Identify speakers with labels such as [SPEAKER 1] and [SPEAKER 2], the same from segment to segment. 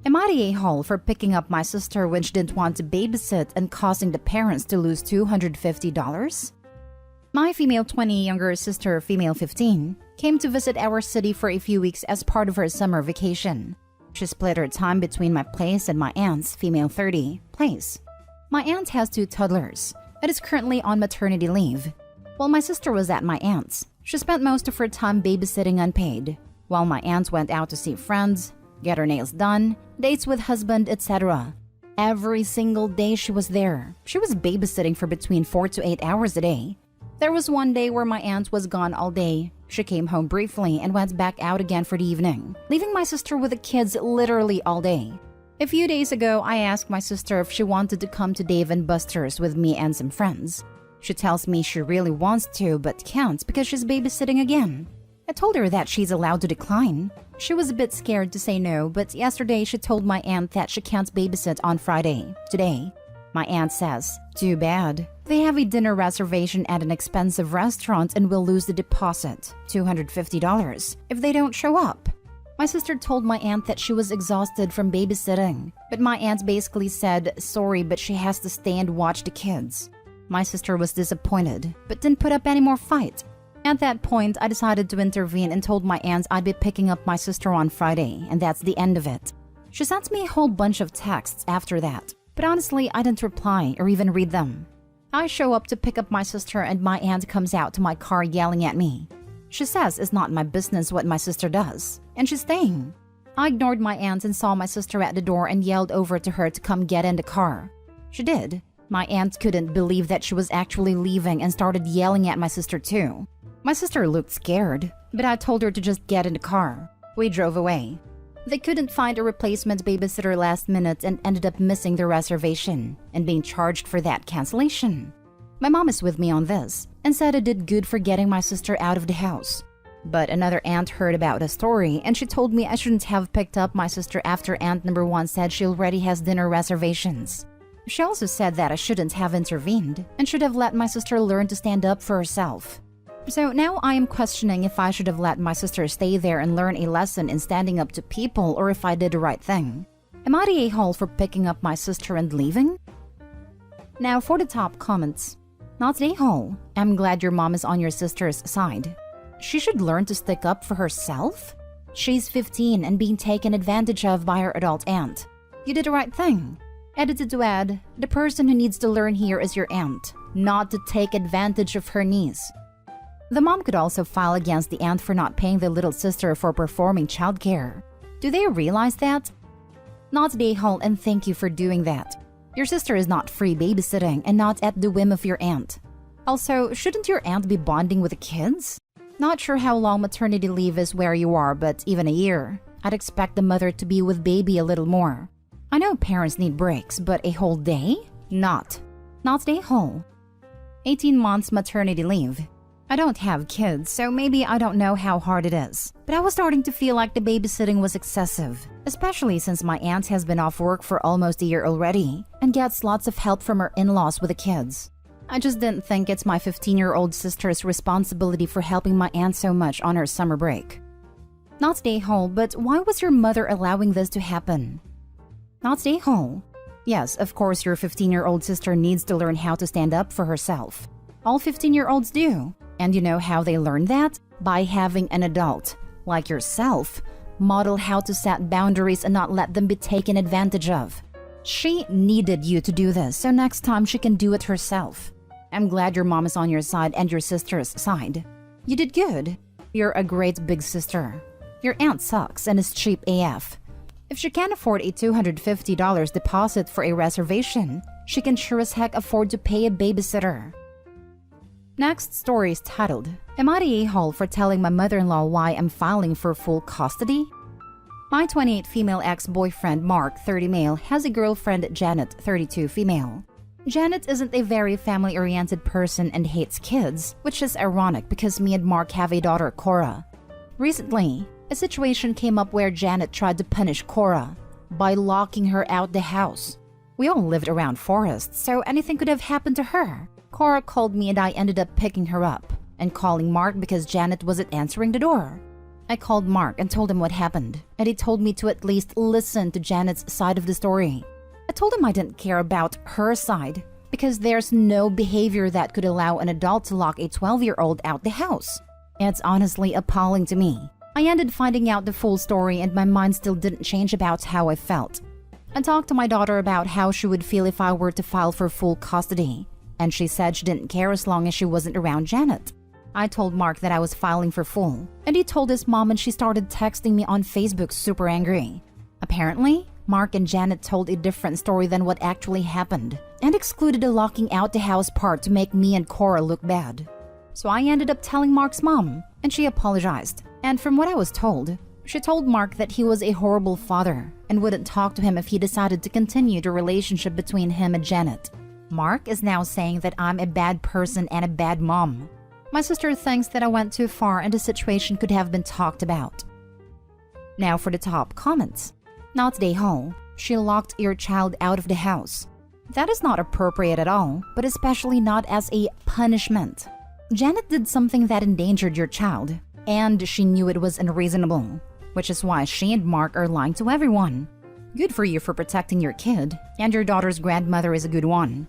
[SPEAKER 1] Am I the a-hole for picking up my sister when she didn't want to babysit and causing the parents to lose $250? My female 20 younger sister, female 15, came to visit our city for a few weeks as part of her summer vacation. She split her time between my place and my aunt's, female 30, place. My aunt has 2 toddlers and is currently on maternity leave. While my sister was at my aunt's, she spent most of her time babysitting unpaid, while my aunt went out to see friends, get her nails done, dates with husband, etc. Every single day she was there. She was babysitting for between 4 to 8 hours a day. There was one day where my aunt was gone all day. She came home briefly and went back out again for the evening, leaving my sister with the kids literally all day. A few days ago, I asked my sister if she wanted to come to Dave & Buster's with me and some friends. She tells me she really wants to but can't because she's babysitting again. I told her that she's allowed to decline. She was a bit scared to say no, but yesterday she told my aunt that she can't babysit on Friday, today. My aunt says, "Too bad. They have a dinner reservation at an expensive restaurant and will lose the deposit, $250, if they don't show up." My sister told my aunt that she was exhausted from babysitting, but my aunt basically said, sorry, but she has to stay and watch the kids. My sister was disappointed, but didn't put up any more fight. At that point, I decided to intervene and told my aunt I'd be picking up my sister on Friday, and that's the end of it. She sent me a whole bunch of texts after that, but honestly, I didn't reply or even read them. I show up to pick up my sister and my aunt comes out to my car yelling at me. She says it's not my business what my sister does, and she's staying. I ignored my aunt and saw my sister at the door and yelled over to her to come get in the car. She did. My aunt couldn't believe that she was actually leaving and started yelling at my sister too. My sister looked scared, but I told her to just get in the car. We drove away. They couldn't find a replacement babysitter last minute and ended up missing their reservation and being charged for that cancellation. My mom is with me on this and said I did good for getting my sister out of the house. But another aunt heard about the story and she told me I shouldn't have picked up my sister after aunt number 1 said she already has dinner reservations. She also said that I shouldn't have intervened and should have let my sister learn to stand up for herself. So now I am questioning if I should have let my sister stay there and learn a lesson in standing up to people or if I did the right thing. Am I the a-hole for picking up my sister and leaving? Now for the top comments. Not the a-hole. I'm glad your mom is on your sister's side. She should learn to stick up for herself? She's 15 and being taken advantage of by her adult aunt. You did the right thing. Edited to add, the person who needs to learn here is your aunt, not to take advantage of her niece. The mom could also file against the aunt for not paying the little sister for performing childcare. Do they realize that? Not the a-hole, and thank you for doing that. Your sister is not free babysitting and not at the whim of your aunt. Also, shouldn't your aunt be bonding with the kids? Not sure how long maternity leave is where you are, but even a year. I'd expect the mother to be with baby a little more. I know parents need breaks, but a whole day? Not the a-hole. 18 months maternity leave. I don't have kids, so maybe I don't know how hard it is. But I was starting to feel like the babysitting was excessive, especially since my aunt has been off work for almost a year already and gets lots of help from her in-laws with the kids. I just didn't think it's my 15-year-old sister's responsibility for helping my aunt so much on her summer break. Not the a-hole, but why was your mother allowing this to happen? Not the a-hole. Yes, of course your 15-year-old sister needs to learn how to stand up for herself. All 15-year-olds do. And you know how they learn that? By having an adult, like yourself, model how to set boundaries and not let them be taken advantage of. She needed you to do this, so next time she can do it herself. I'm glad your mom is on your side and your sister's side. You did good. You're a great big sister. Your aunt sucks and is cheap AF. If she can't afford a $250 deposit for a reservation, she can sure as heck afford to pay a babysitter. Next story is titled, Am I the a-hole for telling my mother-in-law why I'm filing for full custody? My 28 female ex-boyfriend Mark, 30 male, has a girlfriend Janet, 32 female. Janet isn't a very family-oriented person and hates kids, which is ironic because me and Mark have a daughter, Cora. Recently, a situation came up where Janet tried to punish Cora by locking her out the house. We all lived around forests, so anything could have happened to her. Cora called me and I ended up picking her up and calling Mark because Janet wasn't answering the door. I called Mark and told him what happened, and he told me to at least listen to Janet's side of the story. I told him I didn't care about her side because there's no behavior that could allow an adult to lock a 12-year-old out the house. It's honestly appalling to me. I ended finding out the full story and my mind still didn't change about how I felt. I talked to my daughter about how she would feel if I were to file for full custody, and she said she didn't care as long as she wasn't around Janet. I told Mark that I was filing for full, and he told his mom and she started texting me on Facebook super angry. Apparently, Mark and Janet told a different story than what actually happened and excluded the locking out the house part to make me and Cora look bad. So I ended up telling Mark's mom, and she apologized. And from what I was told, she told Mark that he was a horrible father and wouldn't talk to him if he decided to continue the relationship between him and Janet. Mark is now saying that I'm a bad person and a bad mom. My sister thinks that I went too far and the situation could have been talked about. Now for the top comments. Not the whole. She locked your child out of the house. That is not appropriate at all, but especially not as a punishment. Janet did something that endangered your child, and she knew it was unreasonable, which is why she and Mark are lying to everyone. Good for you for protecting your kid, and your daughter's grandmother is a good one.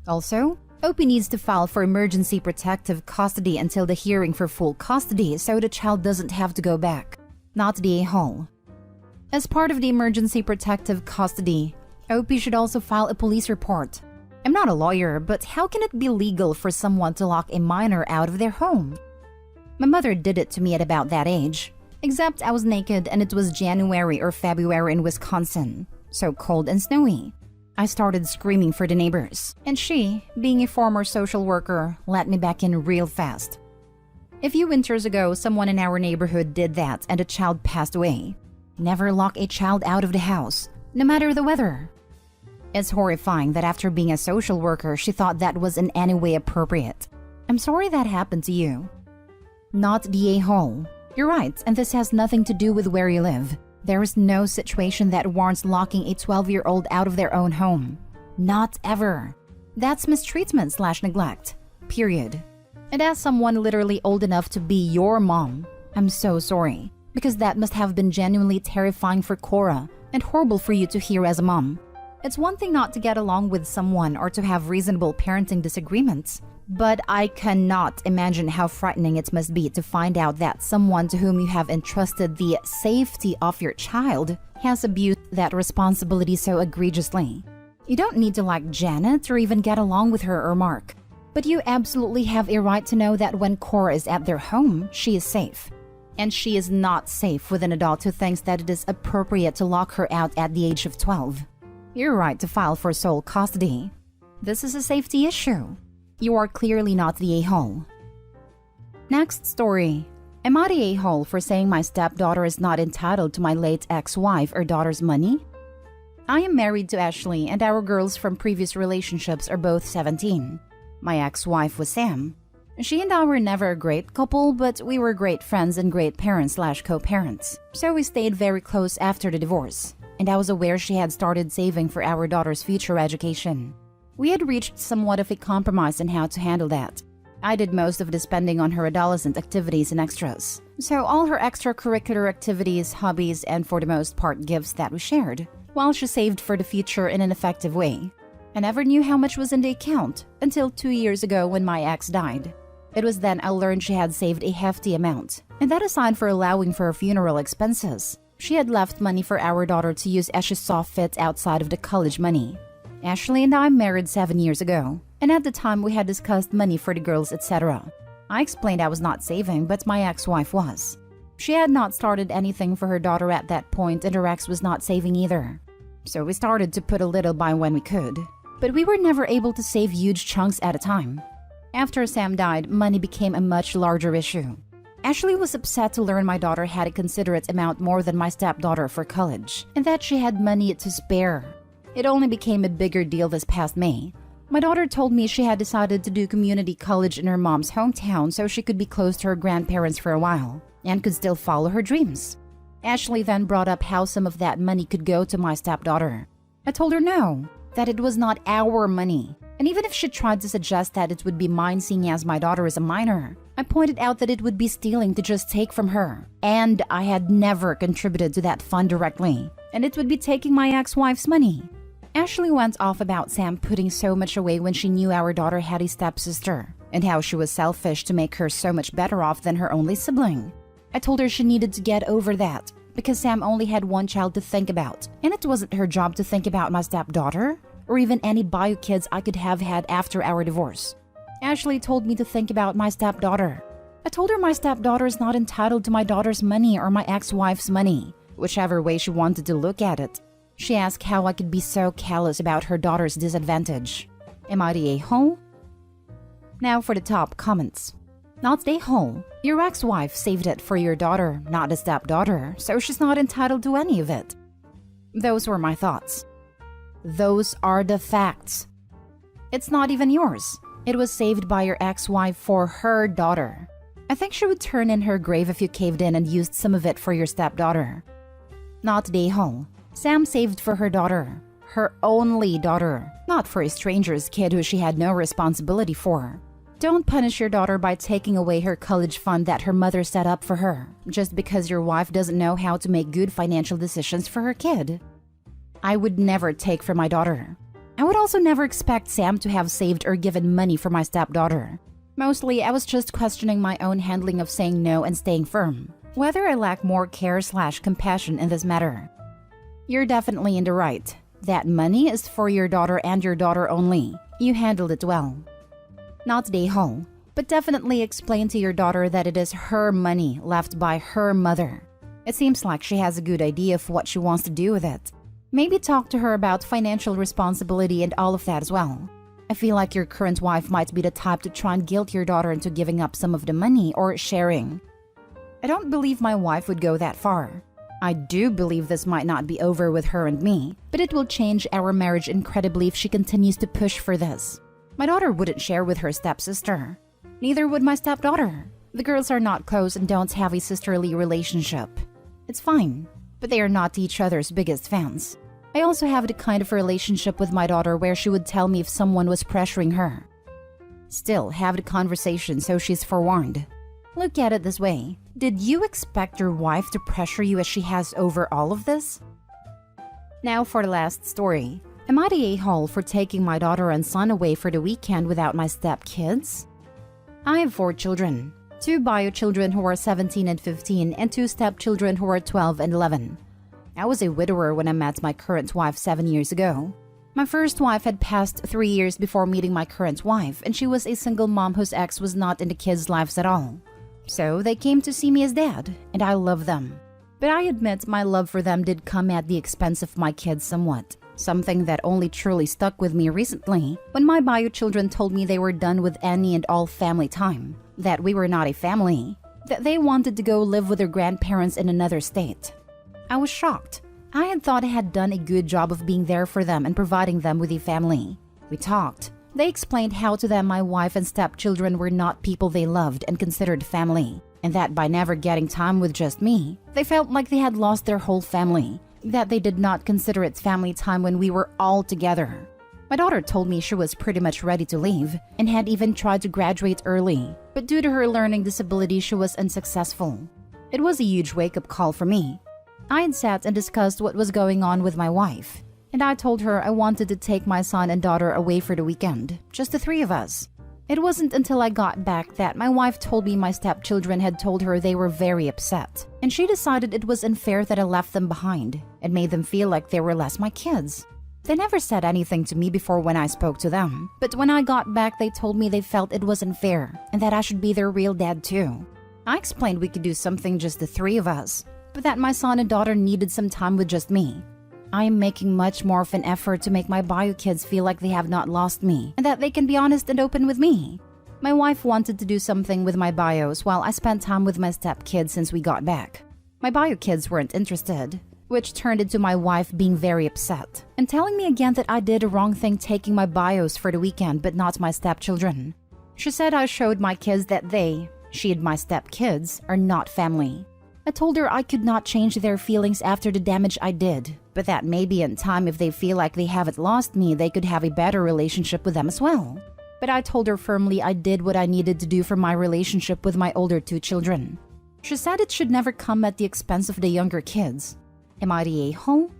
[SPEAKER 1] Also, Opie needs to file for emergency protective custody until the hearing for full custody so the child doesn't have to go back. Not the a-hole. As part of the emergency protective custody, Opie should also file a police report. I'm not a lawyer, but how can it be legal for someone to lock a minor out of their home? My mother did it to me at about that age, except I was naked and it was January or February in Wisconsin, so cold and snowy. I started screaming for the neighbors, and she, being a former social worker, let me back in real fast. A few winters ago, someone in our neighborhood did that and a child passed away. Never lock a child out of the house, no matter the weather. It's horrifying that after being a social worker, she thought that was in any way appropriate. I'm sorry that happened to you. Not the a-hole. You're right, and this has nothing to do with where you live. There is no situation that warrants locking a 12-year-old out of their own home. Not ever. That's mistreatment/neglect. Period. And as someone literally old enough to be your mom, I'm so sorry, because that must have been genuinely terrifying for Cora and horrible for you to hear as a mom. It's one thing not to get along with someone or to have reasonable parenting disagreements, but I cannot imagine how frightening it must be to find out that someone to whom you have entrusted the safety of your child has abused that responsibility so egregiously. You don't need to like Janet or even get along with her or Mark, but you absolutely have a right to know that when Cora is at their home, she is safe. And she is not safe with an adult who thinks that it is appropriate to lock her out at the age of 12. You're right to file for sole custody. This is a safety issue. You are clearly not the a-hole. Next story. Am I the a-hole for saying my stepdaughter is not entitled to my late ex-wife or daughter's money? I am married to Ashley and our girls from previous relationships are both 17. My ex-wife was Sam. She and I were never a great couple, but we were great friends and great parents/co-parents. So we stayed very close after the divorce, and I was aware she had started saving for our daughter's future education. We had reached somewhat of a compromise on how to handle that. I did most of the spending on her adolescent activities and extras, so all her extracurricular activities, hobbies, and for the most part gifts that we shared, while she saved for the future in an effective way. I never knew how much was in the account until 2 years ago when my ex died. It was then I learned she had saved a hefty amount, and that aside for allowing for her funeral expenses, she had left money for our daughter to use as she saw fit outside of the college money. Ashley and I married 7 years ago, and at the time we had discussed money for the girls, etc. I explained I was not saving, but my ex-wife was. She had not started anything for her daughter at that point, and her ex was not saving either. So we started to put a little by when we could, but we were never able to save huge chunks at a time. After Sam died, money became a much larger issue. Ashley was upset to learn my daughter had a considerate amount more than my stepdaughter for college, and that she had money to spare. It only became a bigger deal this past May. My daughter told me she had decided to do community college in her mom's hometown so she could be close to her grandparents for a while, and could still follow her dreams. Ashley then brought up how some of that money could go to my stepdaughter. I told her no, that it was not our money, and even if she tried to suggest that it would be mine seeing as my daughter is a minor, I pointed out that it would be stealing to just take from her, and I had never contributed to that fund directly, and it would be taking my ex-wife's money. Ashley went off about Sam putting so much away when she knew our daughter had a stepsister, and how she was selfish to make her so much better off than her only sibling. I told her she needed to get over that, because Sam only had one child to think about, and it wasn't her job to think about my stepdaughter, or even any bio kids I could have had after our divorce. Ashley told me to think about my stepdaughter. I told her my stepdaughter is not entitled to my daughter's money or my ex-wife's money, whichever way she wanted to look at it. She asked how I could be so callous about her daughter's disadvantage. Am I the a-hole? Now for the top comments. Not the a-hole. Your ex-wife saved it for your daughter, not the stepdaughter, so she's not entitled to any of it. Those were my thoughts. Those are the facts. It's not even yours. It was saved by your ex-wife for her daughter. I think she would turn in her grave if you caved in and used some of it for your stepdaughter. Not the a-hole. Sam saved for her daughter. Her only daughter. Not for a stranger's kid who she had no responsibility for. Don't punish your daughter by taking away her college fund that her mother set up for her, just because your wife doesn't know how to make good financial decisions for her kid. I would never take from my daughter. I would also never expect Sam to have saved or given money for my stepdaughter. Mostly, I was just questioning my own handling of saying no and staying firm, whether I lack more care/compassion in this matter. You're definitely in the right. That money is for your daughter and your daughter only. You handled it well. Not the a-hole, but definitely explain to your daughter that it is her money left by her mother. It seems like she has a good idea of what she wants to do with it. Maybe talk to her about financial responsibility and all of that as well. I feel like your current wife might be the type to try and guilt your daughter into giving up some of the money or sharing. I don't believe my wife would go that far. I do believe this might not be over with her and me, but it will change our marriage incredibly if she continues to push for this. My daughter wouldn't share with her stepsister. Neither would my stepdaughter. The girls are not close and don't have a sisterly relationship. It's fine, but they are not each other's biggest fans. I also have the kind of relationship with my daughter where she would tell me if someone was pressuring her. Still, have the conversation so she's forewarned. Look at it this way. Did you expect your wife to pressure you as she has over all of this? Now for the last story. Am I the a-hole for taking my daughter and son away for the weekend without my stepkids? I have 4 children. 2 bio children who are 17 and 15 and 2 stepchildren who are 12 and 11. I was a widower when I met my current wife 7 years ago. My first wife had passed 3 years before meeting my current wife, and she was a single mom whose ex was not in the kids' lives at all. So they came to see me as dad, and I love them. But I admit my love for them did come at the expense of my kids somewhat. Something that only truly stuck with me recently when my bio children told me they were done with any and all family time, that we were not a family, that they wanted to go live with their grandparents in another state. I was shocked. I had thought I had done a good job of being there for them and providing them with a family. We talked. They explained how to them my wife and stepchildren were not people they loved and considered family, and that by never getting time with just me, they felt like they had lost their whole family, that they did not consider it family time when we were all together. My daughter told me she was pretty much ready to leave and had even tried to graduate early, but due to her learning disability, she was unsuccessful. It was a huge wake-up call for me. I had sat and discussed what was going on with my wife, and I told her I wanted to take my son and daughter away for the weekend, just the 3 of us. It wasn't until I got back that my wife told me my stepchildren had told her they were very upset, and she decided it was unfair that I left them behind and made them feel like they were less my kids. They never said anything to me before when I spoke to them, but when I got back they told me they felt it was unfair and that I should be their real dad too. I explained we could do something just the 3 of us, but that my son and daughter needed some time with just me. I am making much more of an effort to make my bio kids feel like they have not lost me and that they can be honest and open with me. My wife wanted to do something with my bios while I spent time with my stepkids since we got back. My bio kids weren't interested, which turned into my wife being very upset and telling me again that I did a wrong thing taking my bios for the weekend but not my stepchildren. She said I showed my kids that she and my stepkids, are not family. I told her I could not change their feelings after the damage I did, but that maybe in time if they feel like they haven't lost me, they could have a better relationship with them as well. But I told her firmly I did what I needed to do for my relationship with my older two children. She said it should never come at the expense of the younger kids. Am I the a-hole?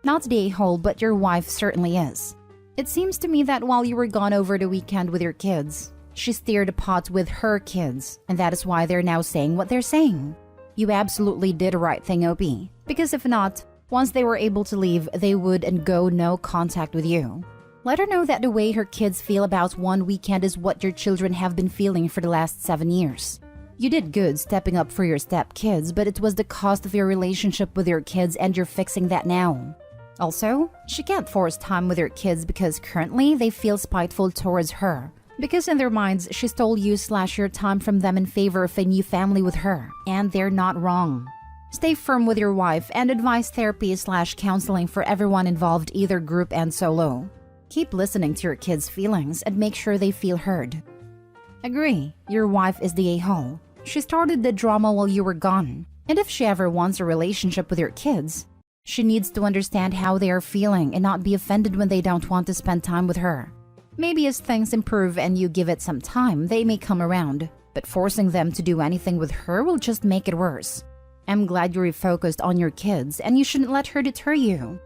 [SPEAKER 1] Not the a-hole, but your wife certainly is. It seems to me that while you were gone over the weekend with your kids, she stirred a pot with her kids, and that is why they're now saying what they're saying. You absolutely did the right thing, OP. Because if not, once they were able to leave, they would and go no contact with you. Let her know that the way her kids feel about one weekend is what your children have been feeling for the last 7 years. You did good stepping up for your stepkids, but it was the cost of your relationship with your kids and you're fixing that now. Also, she can't force time with your kids because currently they feel spiteful towards her. Because in their minds, she stole you/your time from them in favor of a new family with her, and they're not wrong. Stay firm with your wife and advise therapy/counseling for everyone involved, either group and solo. Keep listening to your kids' feelings and make sure they feel heard. Agree, your wife is the a-hole. She started the drama while you were gone, and if she ever wants a relationship with your kids, she needs to understand how they are feeling and not be offended when they don't want to spend time with her. Maybe as things improve and you give it some time, they may come around, but forcing them to do anything with her will just make it worse. I'm glad you're refocused on your kids and you shouldn't let her deter you.